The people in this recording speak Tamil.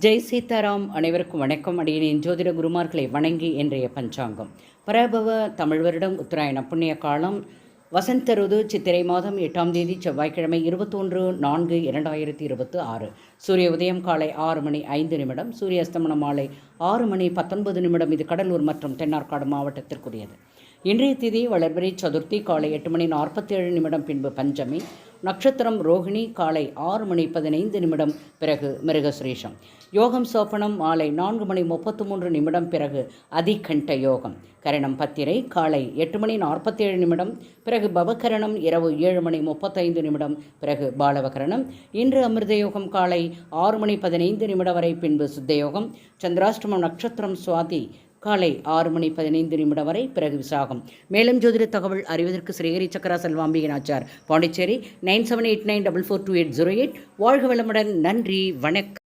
ஜெய் சீதாராம். அனைவருக்கும் வணக்கம். அடியேன் ஜோதிட குருமார்களை வணங்கி இன்றைய பஞ்சாங்கம். பராபவ தமிழ் வருடம் உத்தராயண புண்ணிய காலம் வசந்த ருது சித்திரை மாதம் 8ஆம் தேதி செவ்வாய்க்கிழமை 21/4/2026. சூரிய உதயம் காலை 6:05. சூரிய அஸ்தமனம் மாலை 6:19. இது கடலூர் மற்றும் தென்னார்காடு மாவட்டத்திற்குரியது. இன்றைய திதி வளர்பிறை சதுர்த்தி காலை 8:47. பின்பு பஞ்சமி. நட்சத்திரம் ரோகிணி காலை 6:15. பிறகு மிருகசுரீஷம். யோகம் சோப்பனம் மாலை 4:33. பிறகு அதிகண்ட யோகம். கரணம் பத்திரை காலை 8:47. பிறகு பவகரணம் இரவு 7:35. பிறகு பாலவகரணம். இன்று அமிர்த யோகம் காலை 6:15 வரை. பின்பு சுத்த யோகம். சந்திராஷ்டமம் நட்சத்திரம் சுவாதி காலை 6:15 வரை. பிறகு விசாகம். மேலும் ஜோதிட தகவல் அறிவதற்கு ஸ்ரீஹரி சக்கரா செல்வாம்பிகன் ஆச்சார், பாண்டிச்சேரி 9789442808. வாழ்க வளமுடன். நன்றி, வணக்கம்.